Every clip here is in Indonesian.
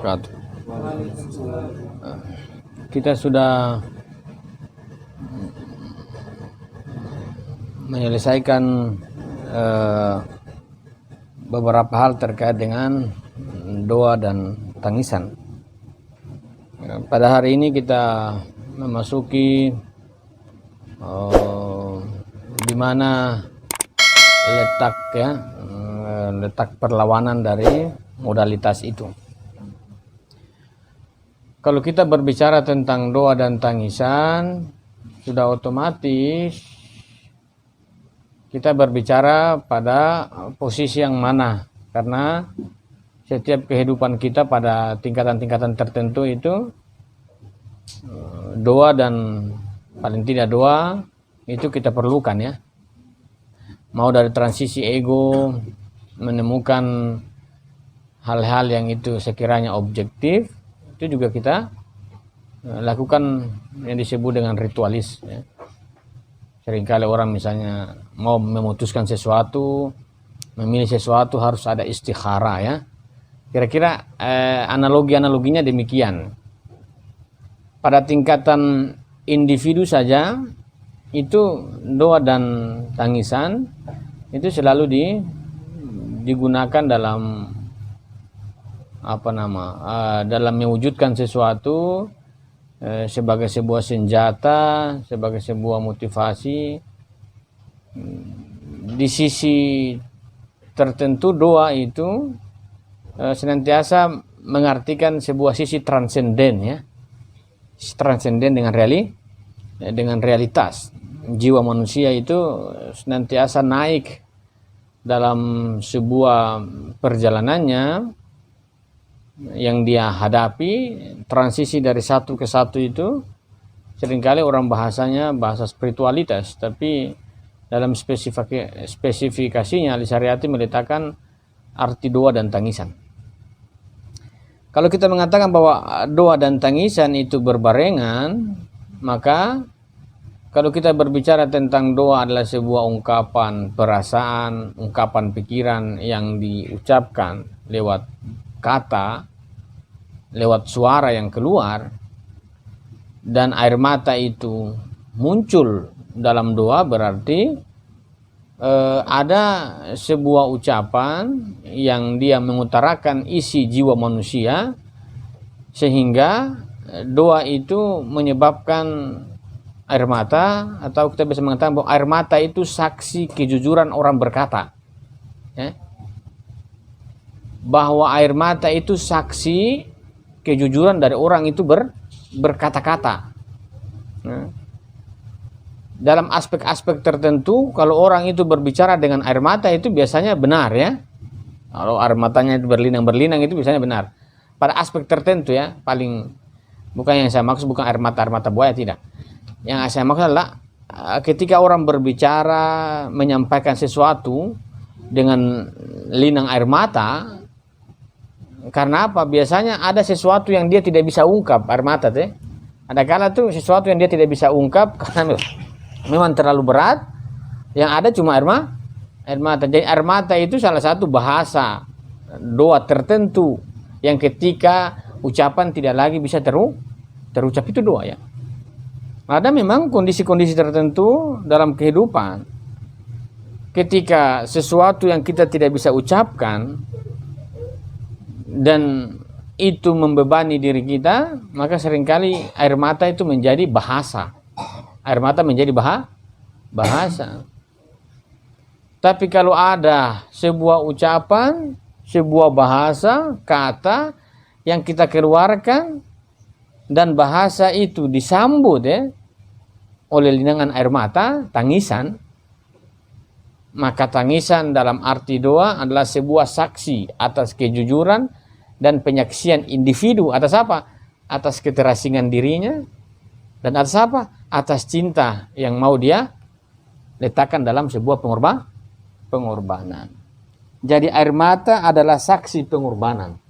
wabarakatuh. Kita sudah menyelesaikan beberapa hal terkait dengan doa dan tangisan. Pada hari ini kita memasuki di mana letak perlawanan dari modalitas itu. Kalau kita berbicara tentang doa dan tangisan, sudah otomatis kita berbicara pada posisi yang mana, karena setiap kehidupan kita pada tingkatan-tingkatan tertentu itu doa dan paling tidak doa itu kita perlukan ya. Mau dari transisi ego, menemukan hal-hal yang itu sekiranya objektif, itu juga kita lakukan yang disebut dengan ritualis ya. Seringkali orang misalnya mau memutuskan sesuatu, memilih sesuatu harus ada istikharah ya. Kira-kira analoginya demikian. Pada tingkatan individu saja itu doa dan tangisan itu selalu digunakan dalam dalam mewujudkan sesuatu sebagai sebuah senjata, sebagai sebuah motivasi. Di sisi tertentu doa itu senantiasa mengartikan sebuah sisi transenden ya, transenden dengan realitas. Jiwa manusia itu senantiasa naik dalam sebuah perjalanannya yang dia hadapi. Transisi dari satu ke satu itu seringkali orang bahasanya bahasa spiritualitas, tapi dalam spesifikasinya Al-Syariati meletakkan arti doa dan tangisan. Kalau kita mengatakan bahwa doa dan tangisan itu berbarengan, maka kalau kita berbicara tentang doa adalah sebuah ungkapan perasaan, ungkapan pikiran yang diucapkan lewat kata, lewat suara yang keluar, dan air mata itu muncul dalam doa, berarti ada sebuah ucapan yang dia mengutarakan isi jiwa manusia, sehingga doa itu menyebabkan air mata, atau kita bisa mengatakan bahwa air mata itu saksi kejujuran orang berkata ya? Bahwa air mata itu saksi kejujuran dari orang itu berkata-kata. Nah, dalam aspek-aspek tertentu, kalau orang itu berbicara dengan air mata itu biasanya benar ya. Kalau air matanya itu berlinang-berlinang itu biasanya benar. Pada aspek tertentu ya, bukan yang saya maksud bukan air mata buaya, tidak. Yang saya maksud adalah ketika orang berbicara, menyampaikan sesuatu dengan linang air mata. Karena apa? Biasanya ada sesuatu yang dia tidak bisa ungkap, air mata teh. Ada kala tuh sesuatu yang dia tidak bisa ungkap karena memang terlalu berat. Yang ada cuma air mata. Jadi air mata itu salah satu bahasa doa tertentu yang ketika ucapan tidak lagi bisa terucap, itu doa ya. Ada memang kondisi-kondisi tertentu dalam kehidupan ketika sesuatu yang kita tidak bisa ucapkan dan itu membebani diri kita, maka seringkali air mata itu menjadi bahasa. Air mata menjadi bahasa. Tapi kalau ada sebuah ucapan, sebuah bahasa, kata yang kita keluarkan dan bahasa itu disambut ya oleh linangan air mata, tangisan, maka tangisan dalam arti doa adalah sebuah saksi atas kejujuran dan penyaksian individu atas apa? Atas keterasingan dirinya, dan atas apa? Atas cinta yang mau dia letakkan dalam sebuah pengorbanan. Jadi air mata adalah saksi pengorbanan.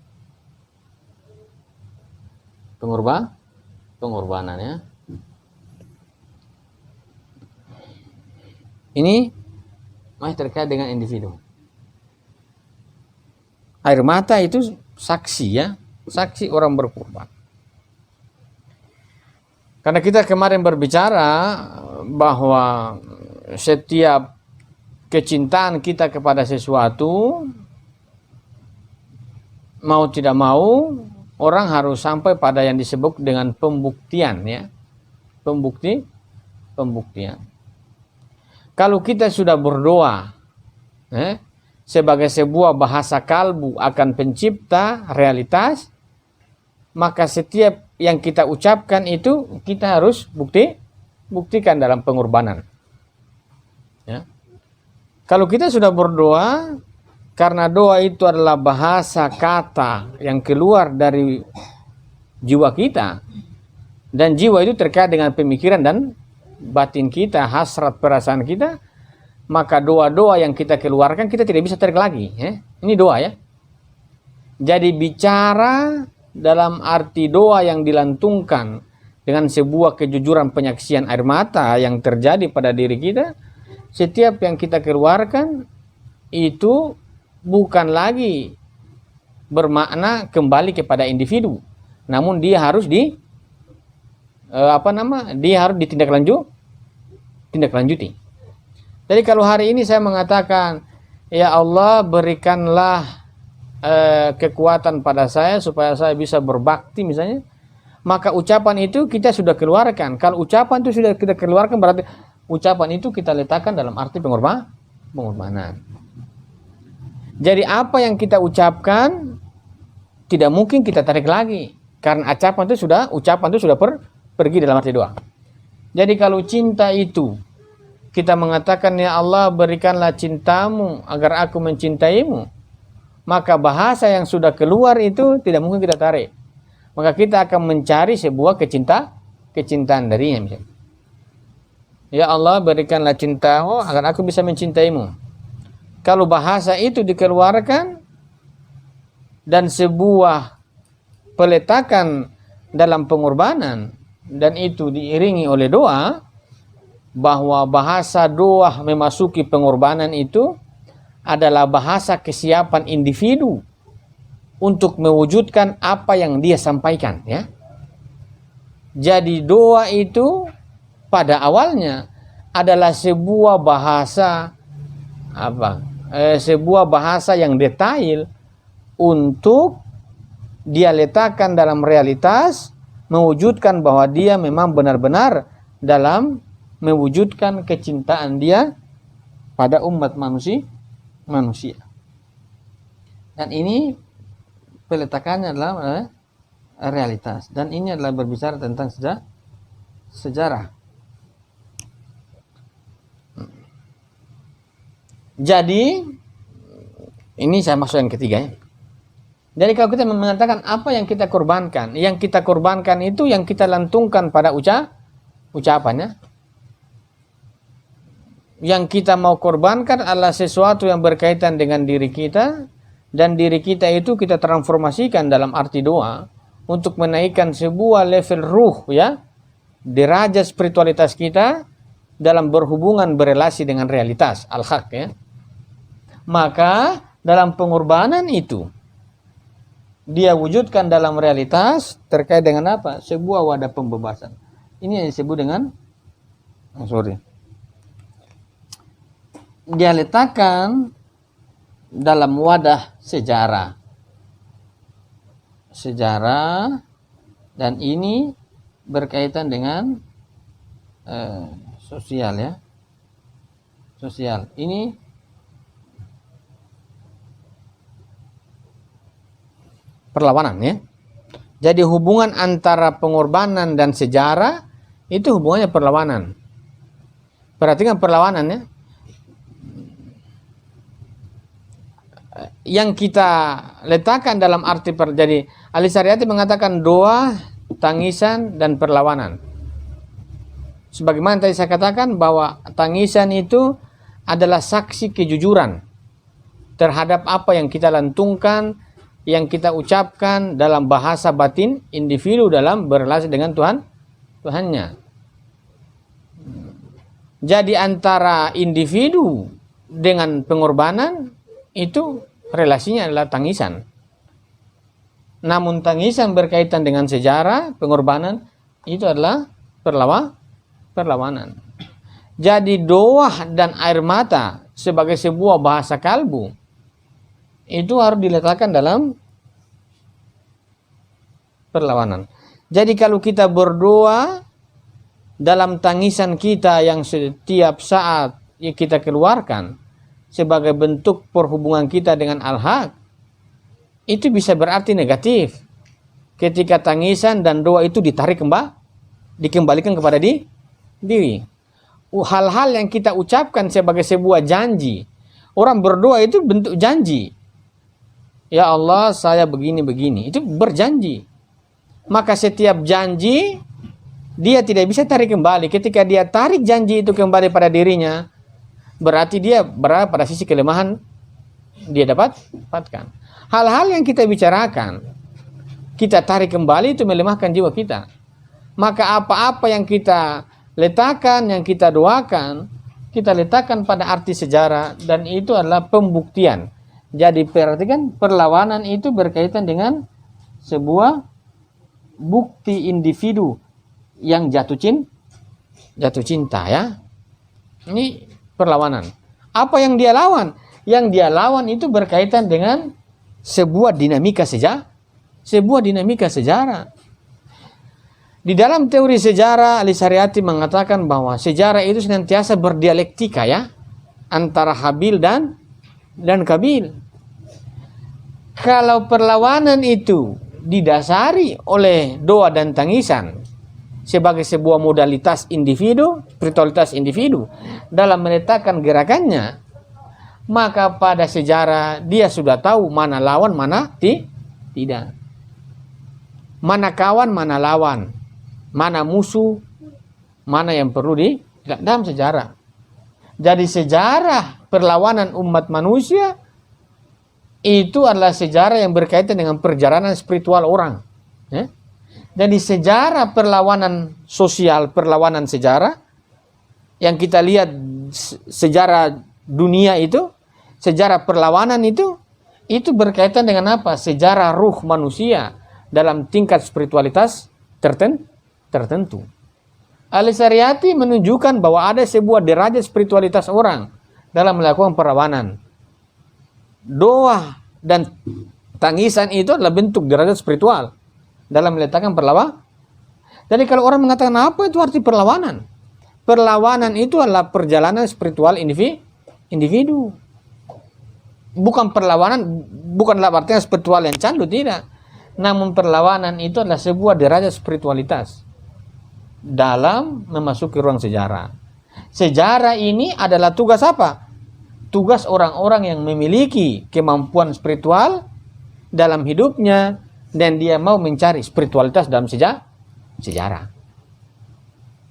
Pengorbanan ya. Ini masih terkait dengan individu. Air mata itu saksi ya, saksi orang berkurban. Karena kita kemarin berbicara bahwa setiap kecintaan kita kepada sesuatu, mau tidak mau, orang harus sampai pada yang disebut dengan pembuktian, ya. Pembuktian. Kalau kita sudah berdoa sebagai sebuah bahasa kalbu akan pencipta realitas, maka setiap yang kita ucapkan itu kita harus buktikan dalam pengorbanan. Ya. Kalau kita sudah berdoa, karena doa itu adalah bahasa kata yang keluar dari jiwa kita, dan jiwa itu terkait dengan pemikiran dan batin kita, hasrat perasaan kita, maka doa-doa yang kita keluarkan kita tidak bisa tarik lagi. Ya. Ini doa, ya. Jadi bicara dalam arti doa yang dilantungkan dengan sebuah kejujuran penyaksian air mata yang terjadi pada diri kita, setiap yang kita keluarkan itu bukan lagi bermakna kembali kepada individu, namun dia harus dia harus ditindaklanjuti. Jadi kalau hari ini saya mengatakan, ya Allah berikanlah kekuatan pada saya supaya saya bisa berbakti misalnya, maka ucapan itu kita sudah keluarkan. Kalau ucapan itu sudah kita keluarkan, berarti ucapan itu kita letakkan dalam arti pengorbanan. Jadi apa yang kita ucapkan tidak mungkin kita tarik lagi, karena ucapan itu sudah pergi dalam arti doa. Jadi kalau cinta itu kita mengatakan, ya Allah berikanlah cintamu agar aku mencintaimu, maka bahasa yang sudah keluar itu tidak mungkin kita tarik. Maka kita akan mencari sebuah kecintaan darinya. Misalnya, ya Allah berikanlah cintamu agar aku bisa mencintaimu. Kalau bahasa itu dikeluarkan dan sebuah peletakan dalam pengorbanan, dan itu diiringi oleh doa, bahwa bahasa doa memasuki pengorbanan itu adalah bahasa kesiapan individu untuk mewujudkan apa yang dia sampaikan, ya. Jadi doa itu pada awalnya adalah sebuah bahasa sebuah bahasa yang detail untuk dia letakkan dalam realitas, mewujudkan bahwa dia memang benar-benar dalam mewujudkan kecintaan dia pada umat manusia. Dan ini peletakannya adalah realitas, dan ini adalah berbicara tentang sejarah. Jadi ini saya maksud yang ketiga, ya. Jadi kalau kita mengatakan apa yang kita korbankan, itu yang kita lantungkan pada ucapannya. Yang kita mau korbankan adalah sesuatu yang berkaitan dengan diri kita, dan diri kita itu kita transformasikan dalam arti doa untuk menaikkan sebuah level ruh, ya, derajat spiritualitas kita dalam berhubungan berelasi dengan realitas al-haq, ya. Maka dalam pengorbanan itu dia wujudkan dalam realitas terkait dengan apa? Sebuah wadah pembebasan. Ini yang disebut dengan dia letakkan dalam wadah sejarah, dan ini berkaitan dengan sosial, ya. Sosial ini perlawanan, ya. Jadi hubungan antara pengorbanan dan sejarah itu hubungannya perlawanan. Perhatikan perlawanan, ya. Yang kita letakkan dalam arti jadi Ali Syariati mengatakan doa, tangisan, dan perlawanan. Sebagaimana tadi saya katakan bahwa tangisan itu adalah saksi kejujuran terhadap apa yang kita lantungkan, yang kita ucapkan dalam bahasa batin individu dalam berrelasi dengan Tuhannya. Jadi antara individu dengan pengorbanan itu relasinya adalah tangisan. Namun tangisan berkaitan dengan sejarah, pengorbanan, itu adalah perlawanan. Jadi doa dan air mata sebagai sebuah bahasa kalbu, itu harus diletakkan dalam perlawanan. Jadi kalau kita berdoa dalam tangisan kita yang setiap saat kita keluarkan sebagai bentuk perhubungan kita dengan al-haq, itu bisa berarti negatif. Ketika tangisan dan doa itu dikembalikan kepada diri. Hal-hal yang kita ucapkan sebagai sebuah janji. Orang berdoa itu bentuk janji. Ya Allah, saya begini-begini. Itu berjanji. Maka setiap janji, dia tidak bisa tarik kembali. Ketika dia tarik janji itu kembali pada dirinya, berarti dia berada pada sisi kelemahan dia dapatkan. Hal-hal yang kita bicarakan, kita tarik kembali, itu melemahkan jiwa kita. Maka apa-apa yang kita letakkan, yang kita doakan, kita letakkan pada arti sejarah, dan itu adalah pembuktian. Jadi perhatikan, perlawanan itu berkaitan dengan sebuah bukti individu yang jatuh cinta ya. Ini perlawanan. Apa yang dia lawan? Yang dia lawan itu berkaitan dengan sebuah dinamika sejarah. Di dalam teori sejarah, Al-Syariati mengatakan bahwa sejarah itu senantiasa berdialektika ya, antara Habil dan Kabil. Kalau perlawanan itu didasari oleh doa dan tangisan sebagai sebuah modalitas individu, spiritualitas individu dalam meletakkan gerakannya, maka pada sejarah dia sudah tahu mana lawan, mana tidak. Mana kawan, mana lawan. Mana musuh, mana yang perlu dalam sejarah. Jadi sejarah perlawanan umat manusia itu adalah sejarah yang berkaitan dengan perjalanan spiritual orang. Ya? Jadi sejarah perlawanan sosial, perlawanan sejarah yang kita lihat sejarah dunia itu, sejarah perlawanan itu berkaitan dengan apa? Sejarah ruh manusia dalam tingkat spiritualitas tertentu. Al-Syariati menunjukkan bahwa ada sebuah derajat spiritualitas orang dalam melakukan perlawanan. Doa dan tangisan itu adalah bentuk derajat spiritual dalam meletakkan perlawanan. Jadi kalau orang mengatakan apa itu arti perlawanan? Perlawanan itu adalah perjalanan spiritual individu. Bukan perlawanan, bukanlah artinya spiritual yang candu, tidak. Namun perlawanan itu adalah sebuah derajat spiritualitas dalam memasuki ruang sejarah. Sejarah ini adalah tugas apa? Tugas orang-orang yang memiliki kemampuan spiritual dalam hidupnya dan dia mau mencari spiritualitas dalam sejarah.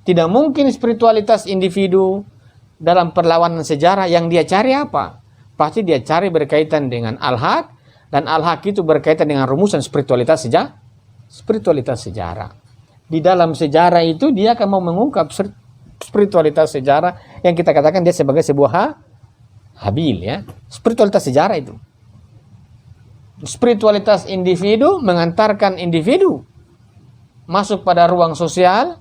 Tidak mungkin spiritualitas individu dalam perlawanan sejarah yang dia cari apa? Pasti dia cari berkaitan dengan al-haq, dan al-haq itu berkaitan dengan rumusan spiritualitas sejarah. Di dalam sejarah itu dia akan mau mengungkap spiritualitas sejarah yang kita katakan dia sebagai sebuah habil ya. Spiritualitas sejarah itu. Spiritualitas individu mengantarkan individu masuk pada ruang sosial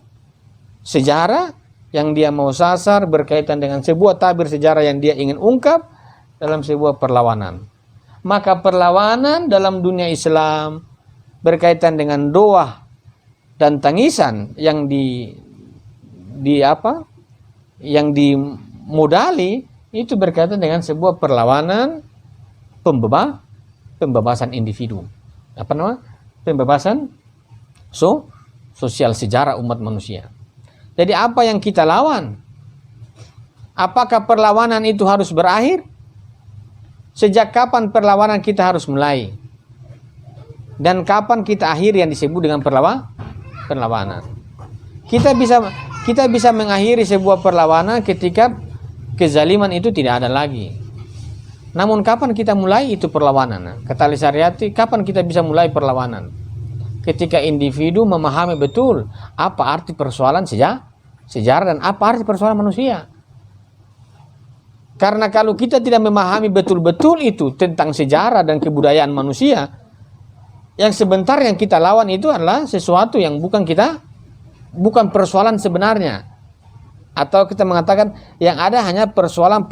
sejarah yang dia mau sasar berkaitan dengan sebuah tabir sejarah yang dia ingin ungkap dalam sebuah perlawanan. Maka perlawanan dalam dunia Islam berkaitan dengan doa dan tangisan yang yang dimodali itu berkaitan dengan sebuah perlawanan pembebasan individu. Pembebasan sosial sejarah umat manusia. Jadi apa yang kita lawan? Apakah perlawanan itu harus berakhir? Sejak kapan perlawanan kita harus mulai? Dan kapan kita akhiri yang disebut dengan perlawanan? Kita bisa mengakhiri sebuah perlawanan ketika kezaliman itu tidak ada lagi. Namun kapan kita mulai itu perlawanan? Kata Al-Syariati, kapan kita bisa mulai perlawanan? Ketika individu memahami betul apa arti persoalan sejarah dan apa arti persoalan manusia. Karena kalau kita tidak memahami betul-betul itu tentang sejarah dan kebudayaan manusia, Yang sebentar yang kita lawan itu adalah sesuatu yang bukan persoalan sebenarnya. Atau kita mengatakan yang ada hanya persoalan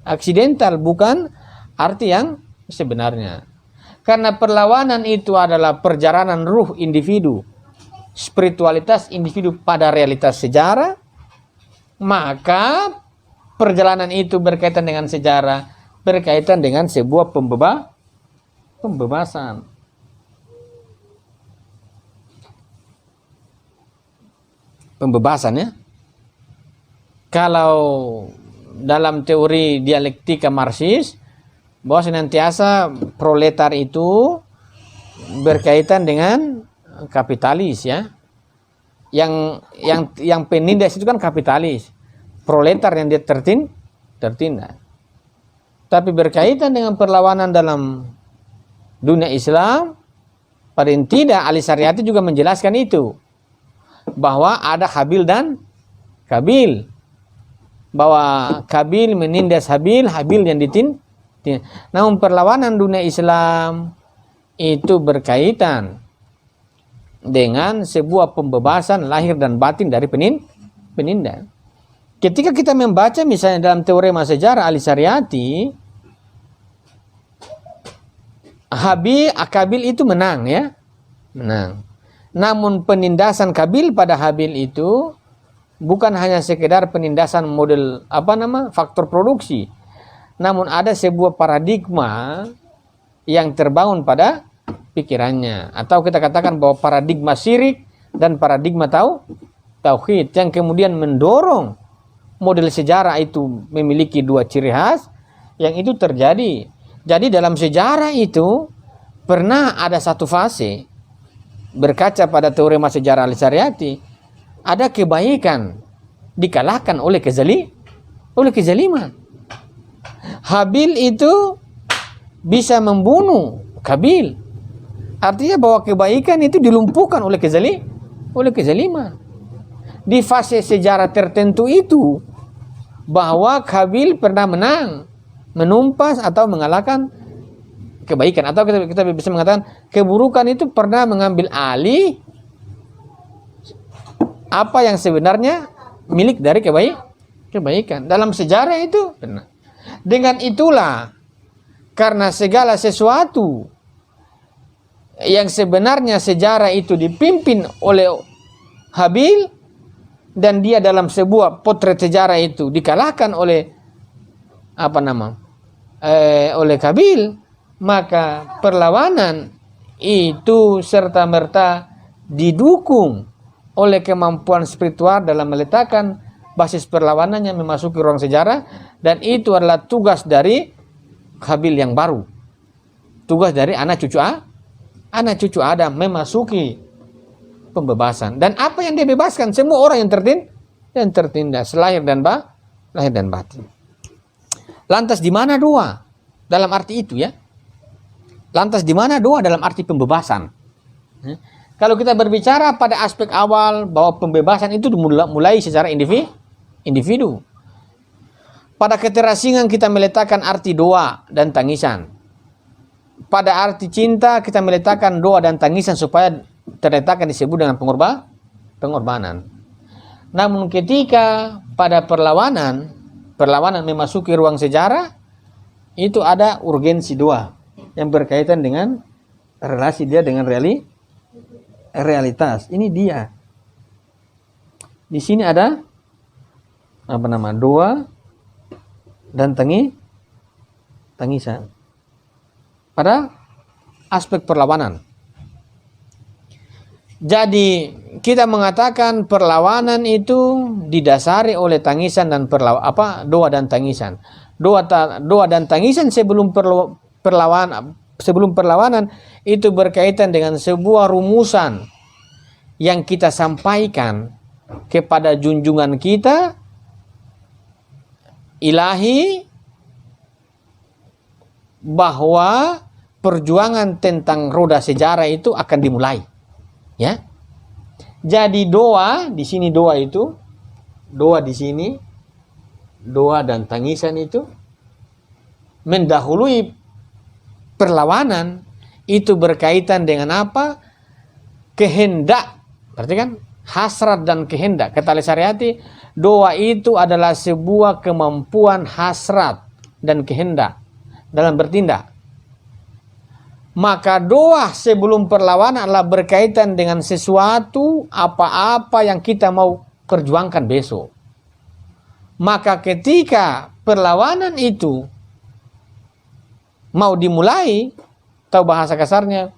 aksidental, bukan arti yang sebenarnya. Karena perlawanan itu adalah perjalanan ruh individu, spiritualitas individu pada realitas sejarah, maka perjalanan itu berkaitan dengan sejarah, berkaitan dengan sebuah pembebasan. Pembebasan, ya. Kalau dalam teori dialektika Marxis, bahwa senantiasa proletar itu berkaitan dengan kapitalis, ya. Yang penindas itu kan kapitalis. Proletar yang dia tertindas. Tapi berkaitan dengan perlawanan dalam dunia Islam, paling tidak Ali Syariati juga menjelaskan itu. Bahwa ada Habil dan Kabil. Bahwa Kabil menindas Habil yang ditindas. Namun perlawanan dunia Islam itu berkaitan dengan sebuah pembebasan lahir dan batin dari penindas. Ketika kita membaca misalnya dalam teorema sejarah Ali Syariati, Kabil itu menang, ya. Menang. Namun penindasan Kabil pada Habil itu bukan hanya sekedar penindasan model faktor produksi, namun ada sebuah paradigma yang terbangun pada pikirannya, atau kita katakan bahwa paradigma syirik dan paradigma tauhid yang kemudian mendorong model sejarah itu memiliki dua ciri khas yang itu terjadi. Jadi dalam sejarah itu pernah ada satu fase, berkaca pada teorema sejarah Ali Syariati, ada kebaikan dikalahkan oleh kezaliman. Habil itu bisa membunuh Kabil. Artinya bahwa kebaikan itu dilumpuhkan oleh kezaliman. Di fase sejarah tertentu itu, bahwa Kabil pernah menang, menumpas atau mengalahkan kebaikan, atau kita bisa mengatakan keburukan itu pernah mengambil alih apa yang sebenarnya milik dari kebaikan. Dalam sejarah itu pernah. Dengan itulah, karena segala sesuatu yang sebenarnya sejarah itu dipimpin oleh Habil, dan dia dalam sebuah potret sejarah itu dikalahkan oleh oleh Kabil, maka perlawanan itu serta-merta didukung oleh kemampuan spiritual dalam meletakkan basis perlawanannya memasuki ruang sejarah, dan itu adalah tugas dari Habil yang baru. Tugas dari anak cucu Adam memasuki pembebasan. Dan apa yang dia bebaskan? Semua orang yang tertindas lahir dan batin. Lantas di mana doa? Dalam arti itu, ya. Lantas di mana doa dalam arti pembebasan? Kalau kita berbicara pada aspek awal bahwa pembebasan itu mulai secara individu. Pada keterasingan kita meletakkan arti doa dan tangisan. Pada arti cinta kita meletakkan doa dan tangisan supaya terletakkan disebut dengan pengorbanan. Namun ketika pada perlawanan memasuki ruang sejarah, itu ada urgensi doa yang berkaitan dengan relasi dia dengan realitas. Ini dia. Di sini ada doa dan tangisan pada aspek perlawanan. Jadi kita mengatakan perlawanan itu didasari oleh tangisan dan doa dan tangisan. Doa dan tangisan sebelum perlawanan itu berkaitan dengan sebuah rumusan yang kita sampaikan kepada junjungan kita ilahi, bahwa perjuangan tentang roda sejarah itu akan dimulai. Ya. Jadi doa di sini, doa di sini, doa dan tangisan itu mendahului perlawanan itu berkaitan dengan apa? Kehendak. Berarti kan hasrat dan kehendak. Kata Al-Syariati, doa itu adalah sebuah kemampuan hasrat dan kehendak dalam bertindak. Maka doa sebelum perlawanan adalah berkaitan dengan sesuatu apa-apa yang kita mau perjuangkan besok. Maka ketika perlawanan itu mau dimulai, atau bahasa kasarnya,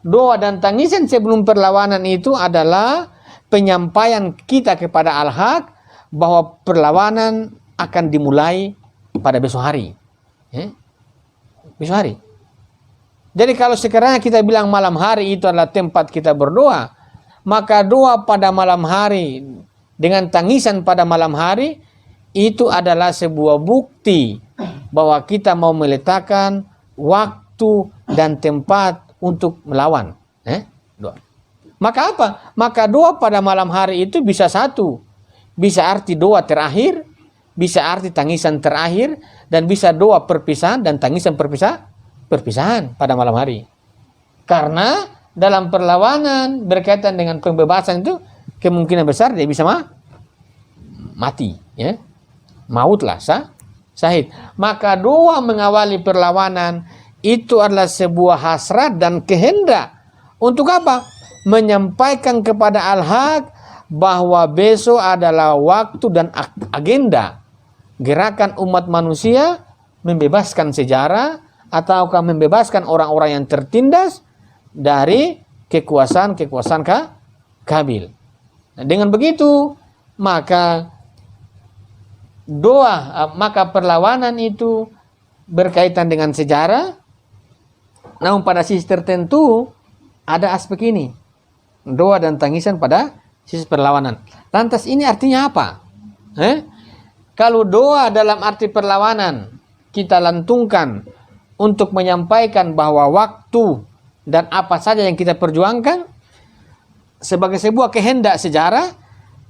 doa dan tangisan sebelum perlawanan itu adalah penyampaian kita kepada Al-Haq bahwa perlawanan akan dimulai pada besok hari. Besok hari. Jadi kalau sekarang kita bilang malam hari itu adalah tempat kita berdoa, maka doa pada malam hari dengan tangisan pada malam hari itu adalah sebuah bukti bahwa kita mau meletakkan waktu dan tempat untuk melawan. Doa. Maka apa? Maka doa pada malam hari itu bisa satu, bisa arti doa terakhir, bisa arti tangisan terakhir, dan bisa doa perpisahan dan tangisan perpisahan pada malam hari. Karena dalam perlawanan berkaitan dengan pembebasan itu kemungkinan besar dia bisa mati, ya. Mautlah syahid. Maka doa mengawali perlawanan itu adalah sebuah hasrat dan kehendak. Untuk apa? Menyampaikan kepada Al-Haq bahwa besok adalah waktu dan agenda gerakan umat manusia membebaskan sejarah ataukah membebaskan orang-orang yang tertindas dari kekuasaan Qabil. Nah, dengan begitu maka maka perlawanan itu berkaitan dengan sejarah, namun pada sisi tertentu ada aspek ini, doa dan tangisan pada sisi perlawanan. Lantas ini artinya apa? Kalau doa dalam arti perlawanan kita lantungkan untuk menyampaikan bahwa waktu dan apa saja yang kita perjuangkan sebagai sebuah kehendak sejarah,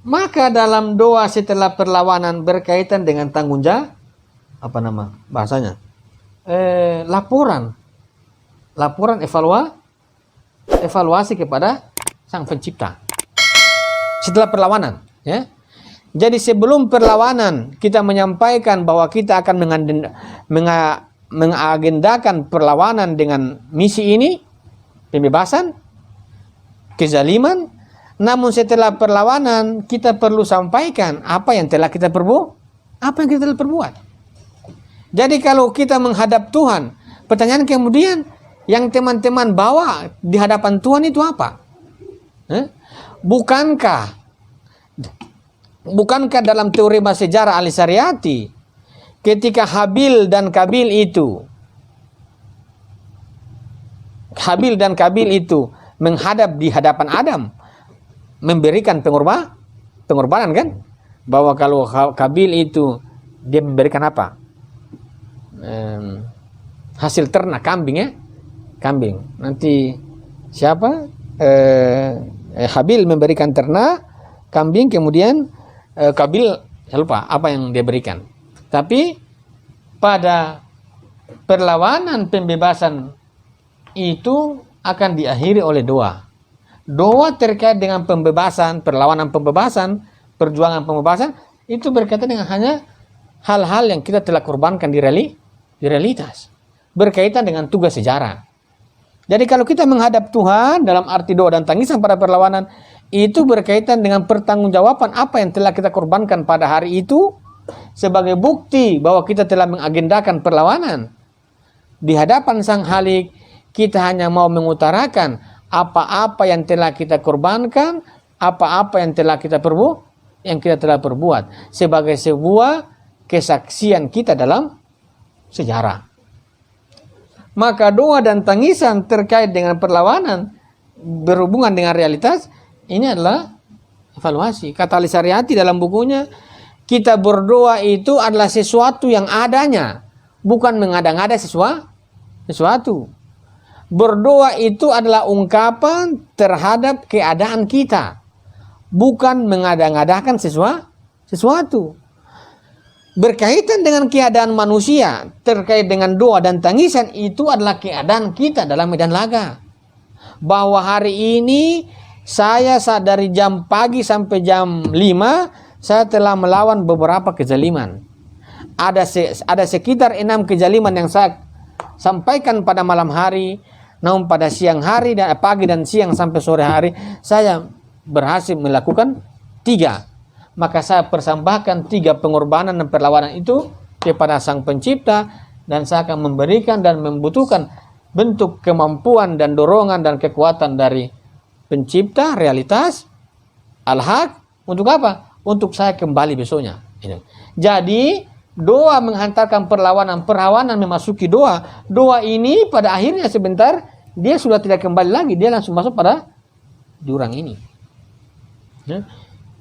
maka dalam doa setelah perlawanan berkaitan dengan tanggung jawab, bahasanya? Laporan evaluasi kepada Sang Pencipta setelah perlawanan, ya. Jadi sebelum perlawanan kita menyampaikan bahwa kita akan mengagendakan perlawanan dengan misi ini, pembebasan kezaliman. Namun setelah perlawanan kita perlu sampaikan apa yang telah kita perbuat. Jadi kalau kita menghadap Tuhan, pertanyaan kemudian yang teman-teman bawa di hadapan Tuhan itu apa? Bukankah dalam teorema sejarah Al-Syariati ketika Habil dan Qabil itu menghadap di hadapan Adam, memberikan pengorbanan kan? Bahwa kalau Qabil itu dia memberikan apa? Hasil ternak kambing, kambing. Nanti siapa? Habil memberikan ternak kambing, kemudian Qabil saya lupa apa yang dia berikan. Tapi pada perlawanan pembebasan itu akan diakhiri oleh doa. Doa terkait dengan pembebasan, perlawanan pembebasan, perjuangan pembebasan itu berkaitan dengan hanya hal-hal yang kita telah korbankan di realitas, berkaitan dengan tugas sejarah. Jadi kalau kita menghadap Tuhan dalam arti doa dan tangisan pada perlawanan itu berkaitan dengan pertanggungjawaban apa yang telah kita korbankan pada hari itu sebagai bukti bahwa kita telah mengagendakan perlawanan di hadapan Sang Khalik. Kita hanya mau mengutarakan apa-apa yang telah kita korbankan, apa-apa yang telah kita perbuat sebagai sebuah kesaksian kita dalam sejarah. Maka doa dan tangisan terkait dengan perlawanan berhubungan dengan realitas ini adalah evaluasi. Kata Al-Syariati dalam bukunya, kita berdoa itu adalah sesuatu yang adanya, bukan mengada-ngada sesuatu. Berdoa itu adalah ungkapan terhadap keadaan kita, bukan mengada-ngadakan sesuatu. berkaitan dengan keadaan manusia terkait dengan doa dan tangisan, itu adalah keadaan kita dalam medan laga. Bahwa hari ini saya dari jam pagi sampai jam 5 saya telah melawan beberapa kezaliman. Ada sekitar 6 kezaliman yang saya sampaikan pada malam hari, namun pada siang hari dan pagi dan siang sampai sore hari saya berhasil melakukan 3. Maka saya persembahkan 3 pengorbanan dan perlawanan itu kepada Sang Pencipta, dan saya akan memberikan dan membutuhkan bentuk kemampuan dan dorongan dan kekuatan dari Pencipta, realitas, Al-Haq. Untuk apa? Untuk saya kembali besoknya. Jadi doa menghantarkan perlawanan memasuki doa. Doa ini pada akhirnya sebentar dia sudah tidak kembali lagi, dia langsung masuk pada jurang ini.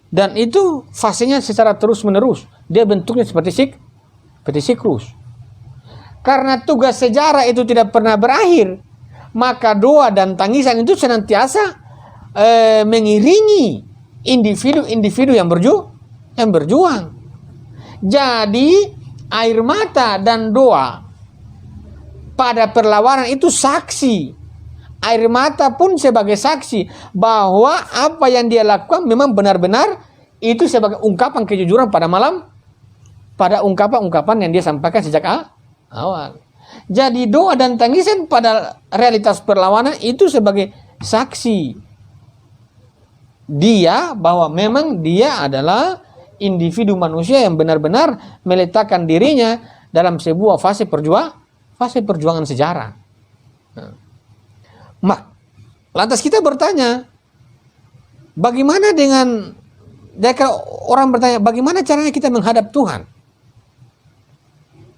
Dan itu fasenya secara terus menerus. Dia bentuknya seperti siklus. Karena tugas sejarah itu tidak pernah berakhir, maka doa dan tangisan itu senantiasa mengiringi individu-individu yang berjuang. Jadi air mata dan doa pada perlawanan itu saksi. Air mata pun sebagai saksi bahwa apa yang dia lakukan memang benar-benar itu sebagai ungkapan kejujuran pada ungkapan-ungkapan yang dia sampaikan sejak awal. Jadi doa dan tangisan pada realitas perlawanan itu sebagai saksi dia bahwa memang dia adalah individu manusia yang benar-benar meletakkan dirinya dalam sebuah fase perjuangan sejarah. Lantas kita bertanya, bagaimana dengan, orang bertanya, bagaimana caranya kita menghadap Tuhan?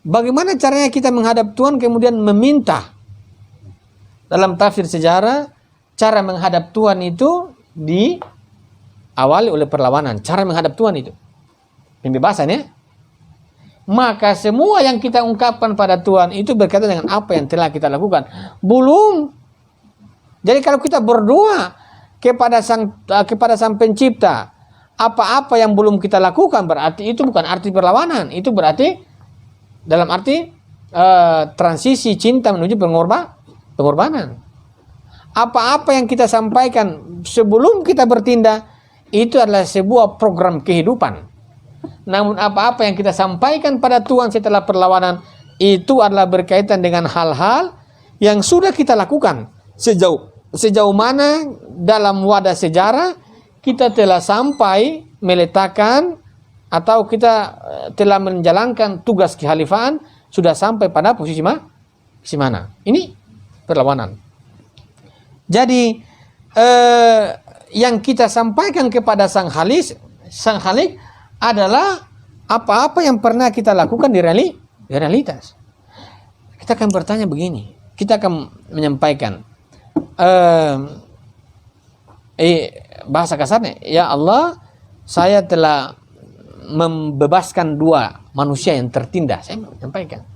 Bagaimana caranya kita menghadap Tuhan kemudian meminta? Dalam tafsir sejarah, cara menghadap Tuhan itu diawali oleh perlawanan. Cara menghadap Tuhan itu pembebasan, ya. Maka semua yang kita ungkapkan pada Tuhan itu berkaitan dengan apa yang telah kita lakukan. Belum. Jadi kalau kita berdoa kepada Sang Pencipta, apa-apa yang belum kita lakukan berarti itu bukan arti perlawanan. Itu berarti dalam arti transisi cinta menuju pengorbanan. Apa-apa yang kita sampaikan sebelum kita bertindak itu adalah sebuah program kehidupan. Namun apa-apa yang kita sampaikan pada Tuhan setelah perlawanan itu adalah berkaitan dengan hal-hal yang sudah kita lakukan. Sejauh mana dalam wadah sejarah kita telah sampai meletakkan atau kita telah menjalankan tugas kehalifaan, sudah sampai pada posisi mana? Ini perlawanan. Jadi yang kita sampaikan kepada Sang Khalik adalah apa-apa yang pernah kita lakukan di realitas. Kita akan bertanya begini, kita akan menyampaikan bahasa kasarnya, ya Allah, saya telah membebaskan 2 manusia yang tertindas. Saya menyampaikan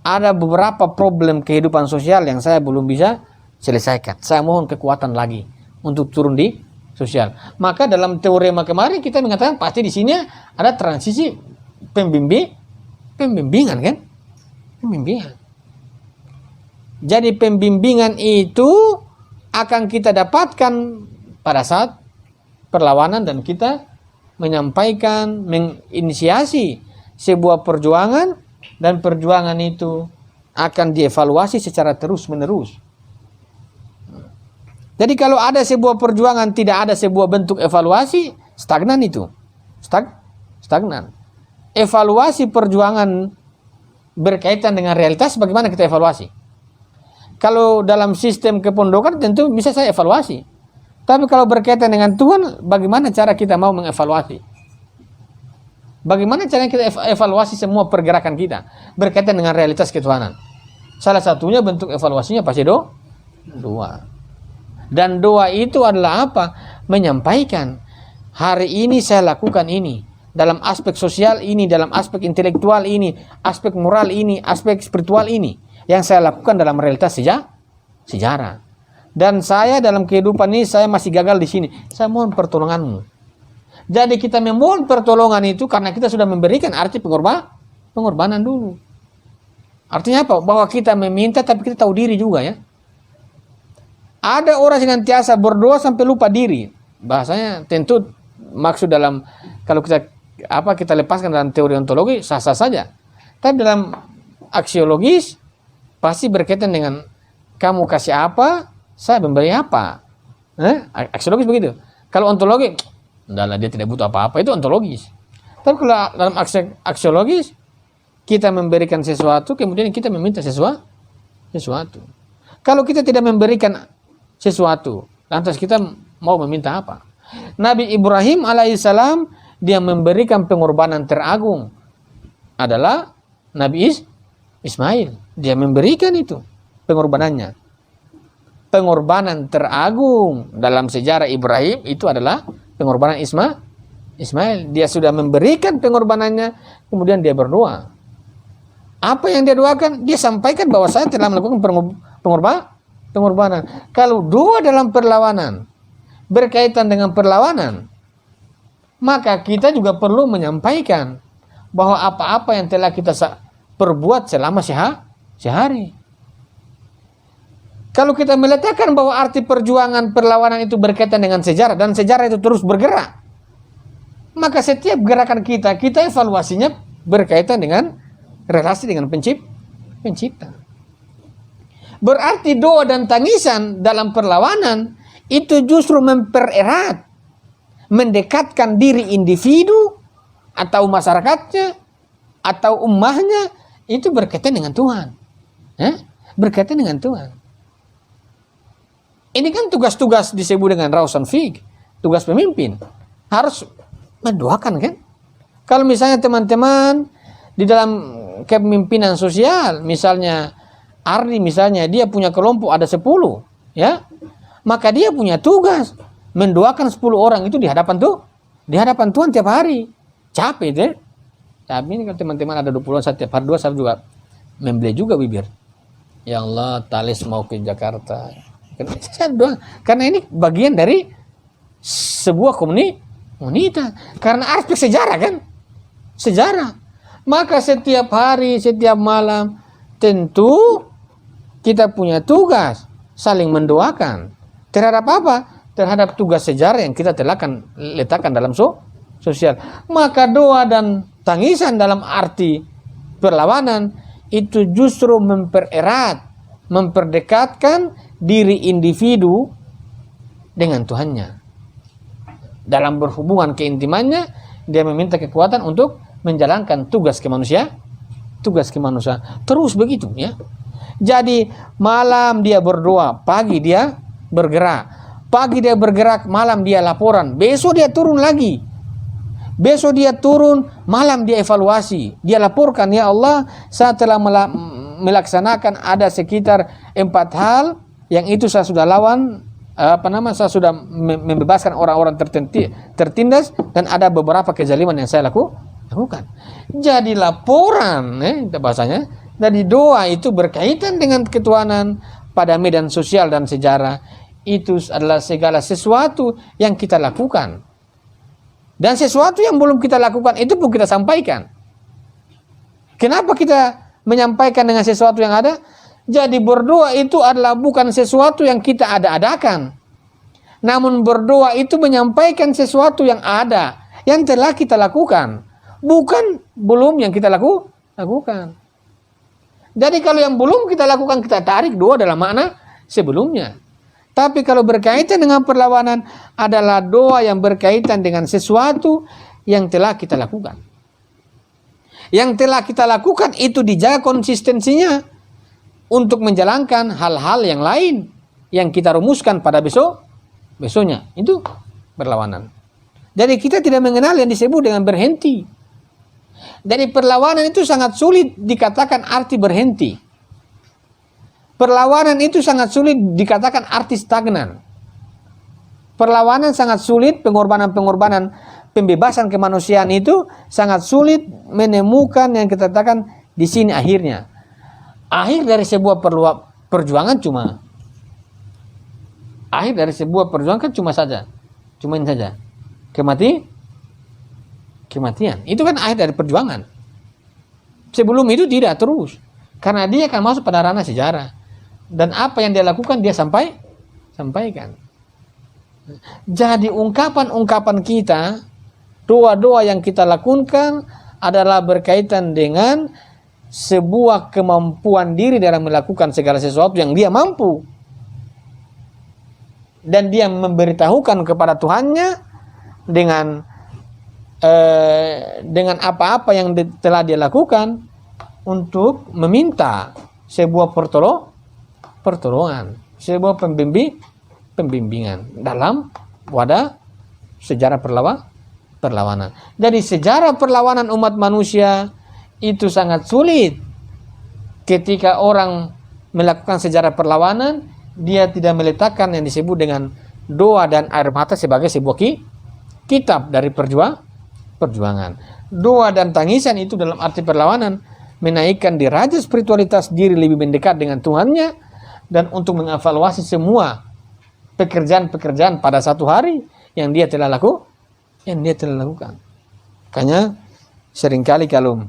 ada beberapa problem kehidupan sosial yang saya belum bisa selesaikan. Saya mohon kekuatan lagi untuk turun di sosial. Maka dalam teorema kemarin kita mengatakan pasti di sini ada transisi pembimbingan, kan? Pembimbingan. Jadi pembimbingan itu akan kita dapatkan pada saat perlawanan dan kita menyampaikan, menginisiasi sebuah perjuangan, dan perjuangan itu akan dievaluasi secara terus-menerus. Jadi kalau ada sebuah perjuangan tidak ada sebuah bentuk evaluasi, stagnan itu. Stagnan. Evaluasi perjuangan berkaitan dengan realitas, bagaimana kita evaluasi? Kalau dalam sistem kepondokan tentu bisa saya evaluasi. Tapi kalau berkaitan dengan Tuhan, bagaimana cara kita mau mengevaluasi? Bagaimana cara kita evaluasi semua pergerakan kita berkaitan dengan realitas ketuhanan? Salah satunya bentuk evaluasinya pasti doa. Dan doa itu adalah apa? Menyampaikan, hari ini saya lakukan ini. Dalam aspek sosial ini, dalam aspek intelektual ini, aspek moral ini, aspek spiritual ini. Yang saya lakukan dalam realitas sejarah. Dan saya dalam kehidupan ini saya masih gagal di sini. Saya mohon pertolonganmu. Jadi kita memohon pertolongan itu karena kita sudah memberikan arti pengorbanan dulu. Artinya apa? Bahwa kita meminta tapi kita tahu diri juga ya. Ada orang yang senantiasa berdoa sampai lupa diri. Bahasanya tentu maksud dalam kalau kita lepaskan dalam teori ontologi sah-sah saja. Tapi dalam aksiologis pasti berkaitan dengan kamu kasih apa, saya memberi apa. Aksiologis begitu. Kalau ontologi, adalah dia tidak butuh apa-apa, itu ontologis. Tapi kalau dalam aksiologis, kita memberikan sesuatu, kemudian kita meminta sesuatu. Kalau kita tidak memberikan sesuatu, lantas kita mau meminta apa? Nabi Ibrahim alaihissalam, dia memberikan pengorbanan teragung adalah Nabi Ismail. Dia memberikan itu pengorbanannya. Pengorbanan teragung dalam sejarah Ibrahim itu adalah pengorbanan Ismail. Dia sudah memberikan pengorbanannya, kemudian dia berdoa. Apa yang dia doakan? Dia sampaikan bahwa saya telah melakukan pengorbanan. Kalau doa dalam perlawanan berkaitan dengan perlawanan, maka kita juga perlu menyampaikan bahwa apa-apa yang telah kita perbuat selama sehari. Kalau kita meletakkan bahwa arti perjuangan perlawanan itu berkaitan dengan sejarah dan sejarah itu terus bergerak, maka setiap gerakan kita evaluasinya berkaitan dengan relasi dengan pencipta. Berarti doa dan tangisan dalam perlawanan itu justru mempererat, mendekatkan diri individu atau masyarakatnya atau ummahnya itu berkaitan dengan Tuhan. Berkaitan dengan Tuhan. Ini kan tugas-tugas disebut dengan rausan fig, tugas pemimpin. Harus mendoakan kan? Kalau misalnya teman-teman di dalam kepemimpinan sosial, misalnya Ardi misalnya, dia punya kelompok ada 10, ya. Maka dia punya tugas mendoakan 10 orang itu di hadapan Tuhan tiap hari. Capek deh. Tapi ini kalau teman-teman ada 20 orang setiap hari saya juga membeli juga bibir. Ya Allah, Talis mau ke Jakarta. Saya doa, karena ini bagian dari sebuah komunitas. Karena aspek sejarah kan, sejarah. Maka setiap hari, setiap malam, tentu kita punya tugas saling mendoakan terhadap apa? Terhadap tugas sejarah yang kita telah letakkan dalam sosial. Maka doa dan tangisan dalam arti perlawanan itu justru mempererat, memperdekatkan diri individu dengan Tuhannya. Dalam berhubungan keintimannya, dia meminta kekuatan untuk menjalankan tugas kemanusiaan. Terus begitu ya. Jadi malam dia berdoa, pagi dia bergerak. Pagi dia bergerak, malam dia laporan. Besok dia turun lagi. Besok dia turun, malam dia evaluasi. Dia laporkan, ya Allah, saya telah melaksanakan ada sekitar 4 hal yang itu saya sudah lawan, saya sudah membebaskan orang-orang tertindas dan ada beberapa kezaliman yang saya lakukan. Jadi laporan, bahasanya, dari doa itu berkaitan dengan ketuhanan pada medan sosial dan sejarah. Itu adalah segala sesuatu yang kita lakukan. Dan sesuatu yang belum kita lakukan itu pun kita sampaikan. Kenapa kita menyampaikan dengan sesuatu yang ada? Jadi berdoa itu adalah bukan sesuatu yang kita ada-adakan. Namun berdoa itu menyampaikan sesuatu yang ada, yang telah kita lakukan. Bukan belum yang kita lakukan. Jadi kalau yang belum kita lakukan, kita tarik doa dalam makna sebelumnya. Tapi kalau berkaitan dengan perlawanan, adalah doa yang berkaitan dengan sesuatu yang telah kita lakukan. Yang telah kita lakukan itu dijaga konsistensinya untuk menjalankan hal-hal yang lain yang kita rumuskan pada besoknya. Itu perlawanan. Jadi kita tidak mengenal yang disebut dengan berhenti. Dari perlawanan itu sangat sulit dikatakan arti berhenti. Perlawanan itu sangat sulit dikatakan arti stagnan. Perlawanan sangat sulit, pengorbanan-pengorbanan, pembebasan kemanusiaan itu sangat sulit menemukan yang kita katakan di sini akhirnya. Akhir dari sebuah perjuangan cuma ini saja. kematian. Itu kan akhir dari perjuangan. Sebelum itu tidak terus. Karena dia akan masuk pada ranah sejarah. Dan apa yang dia lakukan dia sampaikan. Jadi ungkapan-ungkapan kita, doa-doa yang kita lakukan adalah berkaitan dengan sebuah kemampuan diri dalam melakukan segala sesuatu yang dia mampu. Dan dia memberitahukan kepada Tuhannya dengan apa-apa yang telah dia lakukan untuk meminta sebuah pertolongan, sebuah pembimbingan dalam wadah sejarah perlawanan. Jadi sejarah perlawanan umat manusia itu sangat sulit. Ketika orang melakukan sejarah perlawanan, dia tidak meletakkan yang disebut dengan doa dan air mata sebagai sebuah kitab dari perjuangan. Doa dan tangisan itu dalam arti perlawanan menaikkan derajat spiritualitas diri lebih mendekat dengan Tuhannya dan untuk mengevaluasi semua pekerjaan-pekerjaan pada satu hari yang dia telah lakukan. Makanya seringkali kalau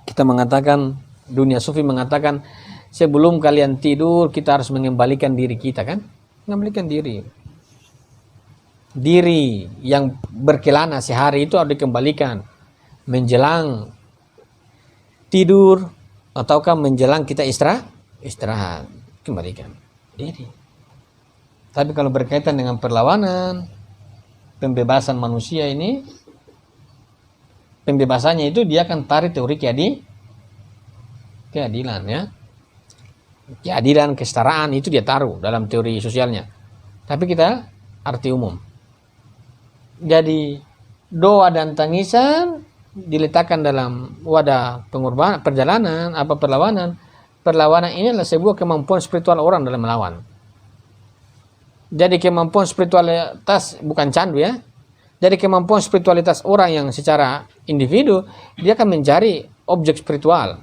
kita mengatakan, dunia sufi mengatakan, sebelum kalian tidur kita harus mengembalikan diri kita, kan? Mengembalikan diri yang berkelana sehari itu harus dikembalikan menjelang tidur ataukah menjelang kita istirahat, kembalikan diri. Tapi kalau berkaitan dengan perlawanan, pembebasan manusia ini, pembebasannya itu dia akan tarik teori keadilan, ya. Keadilan, kesetaraan itu dia taruh dalam teori sosialnya. Tapi kita arti umum. Jadi doa dan tangisan diletakkan dalam wadah pengorbanan, perlawanan. Perlawanan ini adalah sebuah kemampuan spiritual orang dalam melawan. Jadi kemampuan spiritualitas bukan candu, ya. Jadi kemampuan spiritualitas orang yang secara individu dia akan mencari objek spiritual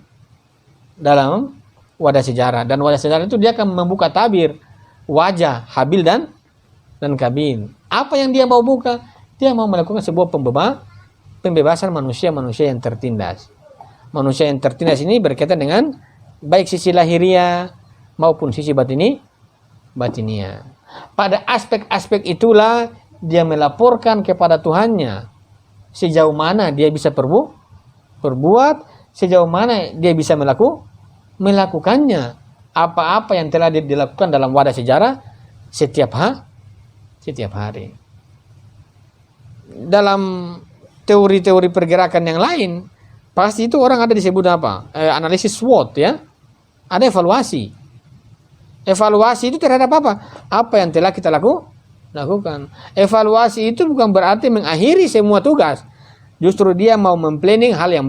dalam wadah sejarah, dan wadah sejarah itu dia akan membuka tabir wajah Habil dan Kabil. Apa yang dia mau buka? Dia mau melakukan sebuah pembebasan manusia-manusia yang tertindas. Manusia yang tertindas ini berkaitan dengan baik sisi lahiriah maupun sisi batinia. Pada aspek-aspek itulah dia melaporkan kepada Tuhannya sejauh mana dia bisa perbuat, sejauh mana dia bisa melakukannya. Apa-apa yang telah dilakukan dalam wadah sejarah setiap hari. Dalam teori-teori pergerakan yang lain, pasti itu orang ada disebut apa? Analisis SWOT, ya. Ada evaluasi. Evaluasi itu terhadap apa? Apa yang telah kita lakukan. Evaluasi itu bukan berarti mengakhiri semua tugas. Justru dia mau memplanning hal yang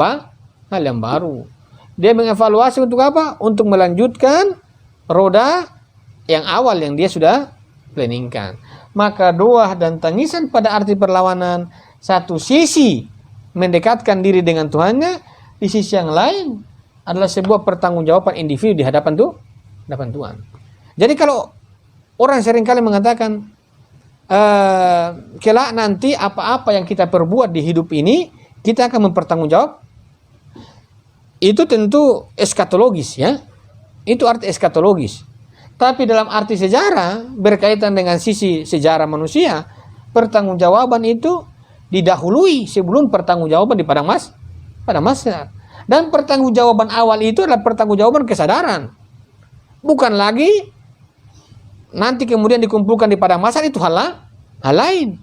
baru. Dia mengevaluasi untuk apa? Untuk melanjutkan roda yang awal yang dia sudah planningkan. Maka doa dan tangisan pada arti perlawanan, satu sisi mendekatkan diri dengan Tuhannya, di sisi yang lain adalah sebuah pertanggungjawaban individu di hadapan Tuhan. Jadi kalau orang seringkali mengatakan kelak nanti apa-apa yang kita perbuat di hidup ini kita akan mempertanggungjawab, itu tentu eskatologis, ya. Itu arti eskatologis. Tapi dalam arti sejarah berkaitan dengan sisi sejarah manusia, pertanggungjawaban itu didahului sebelum pertanggungjawaban di padang mahsyar. Dan pertanggungjawaban awal itu adalah pertanggungjawaban kesadaran. Bukan lagi nanti kemudian dikumpulkan di padang mahsyar, itu hal lain.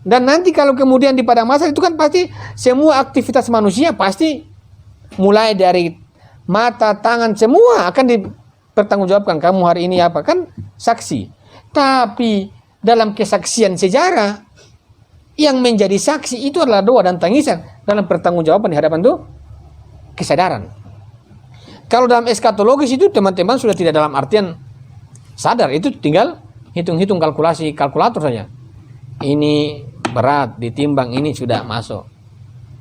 Dan nanti kalau kemudian di padang mahsyar itu kan pasti semua aktivitas manusia pasti mulai dari mata, tangan, semua akan dipertanggungjawabkan. Kamu hari ini apa? Kan saksi. Tapi dalam kesaksian sejarah, yang menjadi saksi itu adalah doa dan tangisan dalam pertanggungjawaban di hadapan Tuhan, kesadaran. Kalau dalam eskatologis itu teman-teman sudah tidak dalam artian sadar, itu tinggal hitung-hitung kalkulator saja. Ini berat ditimbang, ini sudah masuk.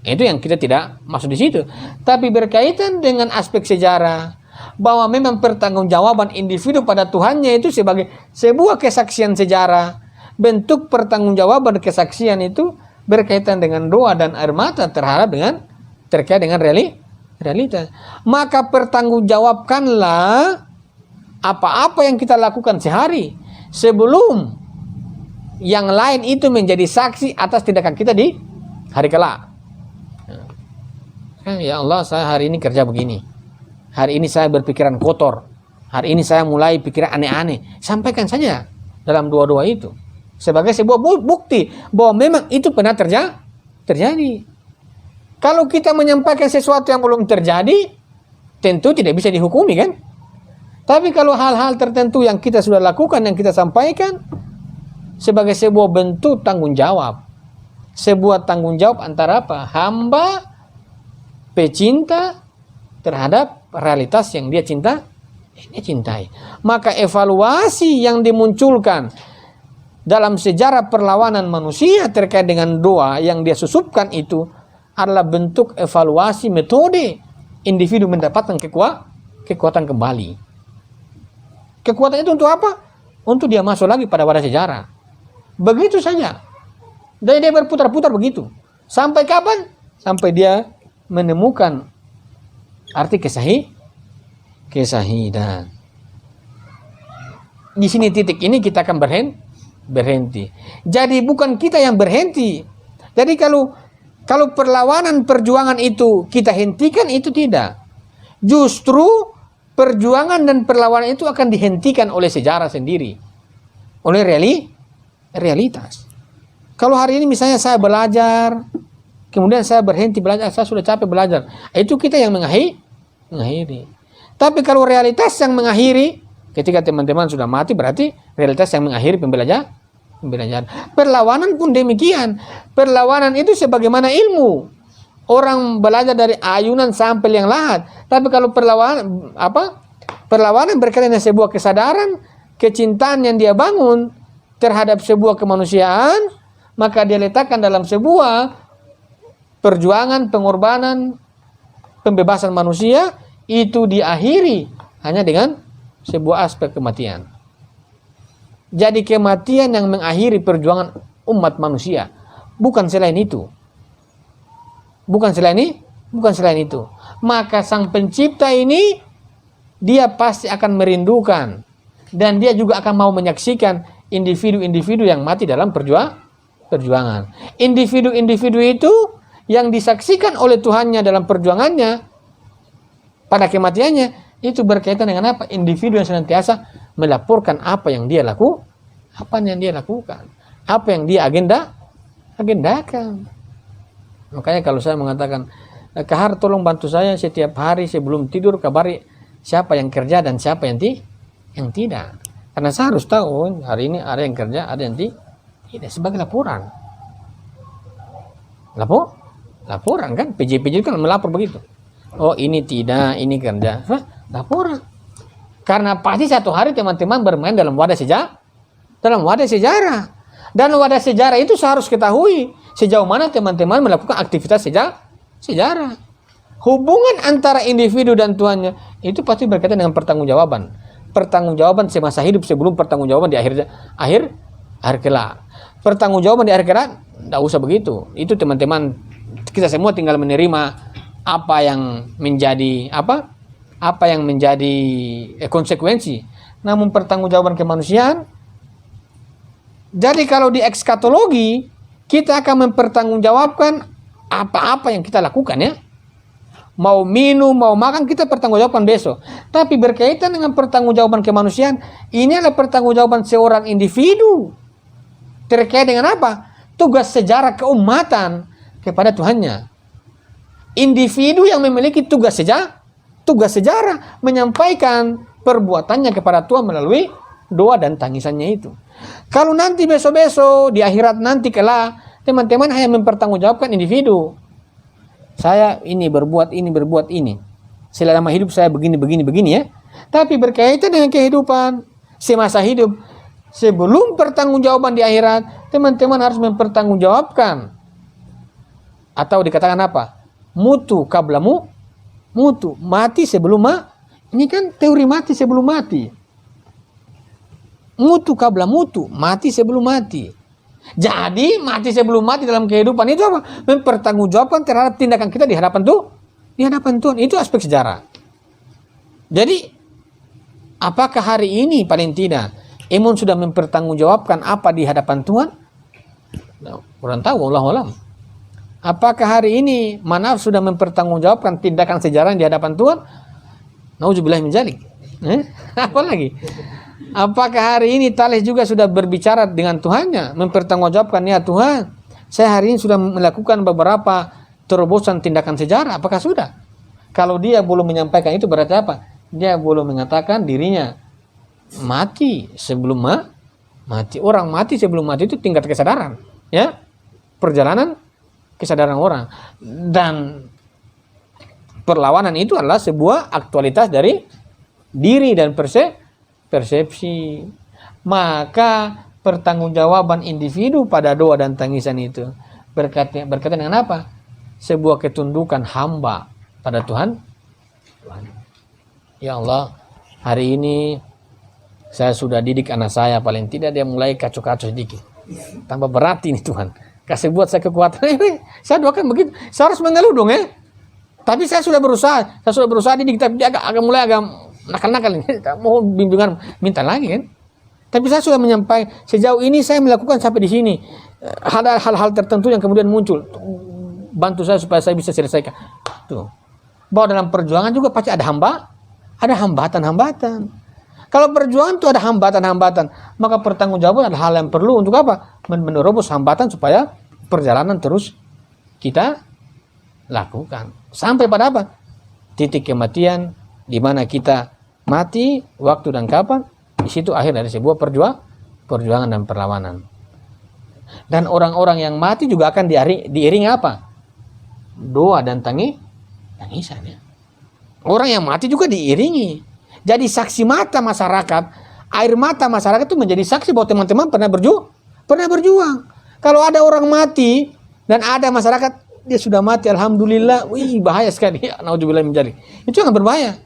Itu yang kita tidak masuk di situ. Tapi berkaitan dengan aspek sejarah, bahwa memang pertanggungjawaban individu pada Tuhannya itu sebagai sebuah kesaksian sejarah. Bentuk pertanggungjawaban kesaksian itu berkaitan dengan doa dan air mata terkait dengan realitas. Maka pertanggungjawabkanlah apa-apa yang kita lakukan sehari sebelum yang lain itu menjadi saksi atas tindakan kita di hari kelak. Ya Allah, saya hari ini kerja begini. Hari ini saya berpikiran kotor. Hari ini saya mulai pikiran aneh-aneh. Sampaikan saja dalam doa-doa itu sebagai sebuah bukti bahwa memang itu pernah terjadi. Kalau kita menyampaikan sesuatu yang belum terjadi, tentu tidak bisa dihukumi, kan? Tapi kalau hal-hal tertentu yang kita sudah lakukan, yang kita sampaikan sebagai sebuah bentuk tanggung jawab. Sebuah tanggung jawab antara apa? Hamba pecinta terhadap realitas yang dia cintai. Maka evaluasi yang dimunculkan dalam sejarah perlawanan manusia terkait dengan doa yang dia susupkan itu adalah bentuk evaluasi metode individu mendapatkan kekuatan kembali. Kekuatan itu untuk apa? Untuk dia masuk lagi pada wadah sejarah. Begitu saja. Dan dia berputar-putar begitu. Sampai kapan? Sampai dia menemukan arti kesahidan. Di sini titik ini kita akan berhenti. Jadi bukan kita yang berhenti. Jadi kalau perlawanan perjuangan itu kita hentikan, itu tidak. Justru perjuangan dan perlawanan itu akan dihentikan oleh sejarah sendiri. Oleh realitas. Kalau hari ini misalnya saya belajar, kemudian saya berhenti belajar, saya sudah capek belajar. Itu kita yang mengakhiri. Tapi kalau realitas yang mengakhiri, ketika teman-teman sudah mati, berarti realitas yang mengakhiri pembelajaran. Perlawanan pun demikian. Perlawanan itu sebagaimana ilmu. Orang belajar dari ayunan sampai liang lahat. Tapi kalau perlawanan berkaitan dengan sebuah kesadaran, kecintaan yang dia bangun terhadap sebuah kemanusiaan, maka dia letakkan dalam sebuah perjuangan, pengorbanan, pembebasan manusia, itu diakhiri hanya dengan sebuah aspek kematian. Jadi kematian yang mengakhiri perjuangan umat manusia, bukan selain itu. Bukan selain itu. Maka sang pencipta ini, dia pasti akan merindukan, dan dia juga akan mau menyaksikan individu-individu yang mati dalam perjuangan. Individu-individu itu yang disaksikan oleh Tuhannya dalam perjuangannya pada kematiannya, itu berkaitan dengan apa? Individu yang senantiasa melaporkan apa yang dia lakukan, apa yang dia agendakan. Makanya kalau saya mengatakan, Kahar tolong bantu saya setiap hari sebelum tidur kabari siapa yang kerja dan siapa yang tidak. Karena saya harus tahu hari ini ada yang kerja, ada yang tidak, sebagai laporan. Laporan kan, PJ kan melapor begitu. Oh ini tidak, ini kerja. Laporan. Karena pasti satu hari teman-teman bermain dalam wadah sejarah. Dan wadah sejarah itu seharus ketahui sejauh mana teman-teman melakukan aktivitas sejarah. Hubungan antara individu dan Tuhannya itu pasti berkaitan dengan pertanggungjawaban. Pertanggungjawaban semasa hidup sebelum pertanggungjawaban di akhir kelak. Pertanggungjawaban di akhir kelak tidak usah begitu. Itu teman-teman, kita semua tinggal menerima apa yang menjadi konsekuensi. Namun pertanggungjawaban kemanusiaan, jadi kalau di ekskatologi kita akan mempertanggungjawabkan apa-apa yang kita lakukan, ya. Mau minum, mau makan, kita pertanggungjawabkan besok. Tapi berkaitan dengan pertanggungjawaban kemanusiaan, ini adalah pertanggungjawaban seorang individu terkait dengan apa? Tugas sejarah keumatan kepada Tuhannya. Individu yang memiliki tugas sejarah menyampaikan perbuatannya kepada Tuhan melalui doa dan tangisannya itu. Kalau nanti besok-besok di akhirat nanti kelak, teman-teman hanya mempertanggungjawabkan individu. Saya ini berbuat ini. Selama hidup saya begini ya. Tapi berkaitan dengan kehidupan semasa hidup, sebelum pertanggungjawaban di akhirat, teman-teman harus mempertanggungjawabkan. Atau dikatakan apa? Mutu kablamu mutu. Mati sebelum ini kan teori mati sebelum mati. Mutu kabla mutu. Mati sebelum mati. Jadi mati sebelum mati dalam kehidupan itu apa? Mempertanggungjawabkan terhadap tindakan kita di hadapan Tuhan. Itu aspek sejarah. Jadi apakah hari ini paling tidak Emun sudah mempertanggungjawabkan apa di hadapan Tuhan? Nah, kurang tahu, wallahu alam. Apakah hari ini Manaf sudah mempertanggungjawabkan tindakan sejarah di hadapan Tuhan? Nauzubillah min dzalik. Apa lagi? Apakah hari ini Taleh juga sudah berbicara dengan Tuhannya, mempertanggungjawabkan, ya Tuhan, saya hari ini sudah melakukan beberapa terobosan tindakan sejarah. Apakah sudah? Kalau dia belum menyampaikan itu berarti apa? Dia belum mengatakan dirinya mati sebelum mati. Orang mati sebelum mati itu tingkat kesadaran, ya, perjalanan kesadaran orang. Dan perlawanan itu adalah sebuah aktualitas dari diri dan persepsi. Maka pertanggungjawaban individu pada doa dan tangisan itu berkaitan dengan apa? Sebuah ketundukan hamba pada Tuhan. Ya Allah, hari ini saya sudah didik anak saya, paling tidak dia mulai kacau-kacau sedikit. Tambah berat ini Tuhan. Kasih buat saya kekuatan. Saya doakan begitu. Saya harus mengeluh dong, ya. Tapi saya sudah berusaha didik, tapi dia agak mulai nakal-nakal ini. Mohon bimbingan, minta lagi kan. Tapi saya sudah menyampaikan, sejauh ini saya melakukan sampai di sini. Ada hal-hal tertentu yang kemudian muncul. Bantu saya supaya saya bisa selesaikan. Tuh. Bahwa dalam perjuangan juga pasti ada hambatan-hambatan. Kalau perjuangan itu ada hambatan-hambatan, maka pertanggungjawaban adalah hal yang perlu untuk apa? Menerobos hambatan supaya perjalanan terus kita lakukan. Sampai pada apa? Titik kematian, di mana kita mati, waktu dan kapan, di situ akhir dari sebuah perjuangan dan perlawanan. Dan orang-orang yang mati juga akan diiringi apa? Doa dan tangisan, ya. Orang yang mati juga diiringi. Jadi saksi mata masyarakat, air mata masyarakat itu menjadi saksi bahwa teman-teman pernah berjuang. Kalau ada orang mati dan ada masyarakat, dia sudah mati, alhamdulillah, wih, bahaya sekali. Nauzubillah min dzalik. Itu yang berbahaya.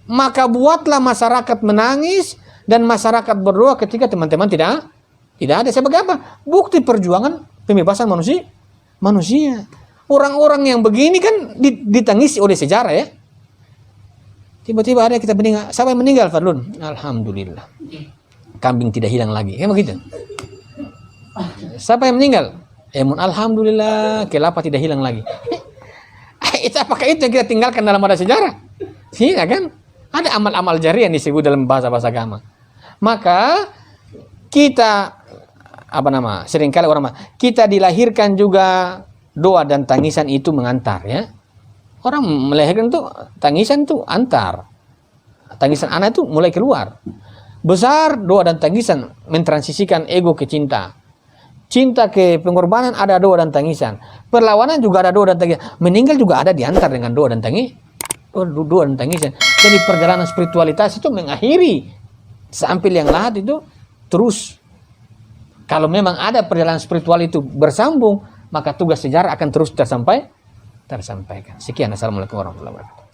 Maka buatlah masyarakat menangis dan masyarakat berdoa ketika teman-teman tidak ada. Sebagai apa? Bukti perjuangan pembebasan manusia. Orang-orang yang begini kan ditangisi oleh sejarah, ya. Tiba-tiba ada kita meninggal. Siapa yang meninggal, Fadlun? Alhamdulillah. Kambing tidak hilang lagi. Kayak begitu. Siapa yang meninggal? Alhamdulillah, kelapa tidak hilang lagi. Apakah itu yang kita tinggalkan dalam ada sejarah? Tidak kan? Ada amal-amal jariah yang disebut dalam bahasa-bahasa agama. Maka kita seringkali orang kita dilahirkan juga doa dan tangisan itu mengantar, ya. Orang melahirkan tuh tangisan tuh antar. Tangisan anak itu mulai keluar. Besar doa dan tangisan mentransisikan ego ke cinta. Cinta ke pengorbanan ada doa dan tangisan. Perlawanan juga ada doa dan tangisan. Meninggal juga ada diantar dengan doa dan tangisan. Jadi perjalanan spiritualitas itu mengakhiri sampai yang lahat itu terus. Kalau memang ada perjalanan spiritual itu bersambung, maka tugas sejarah akan terus tersampaikan. Sekian, assalamualaikum warahmatullahi wabarakatuh.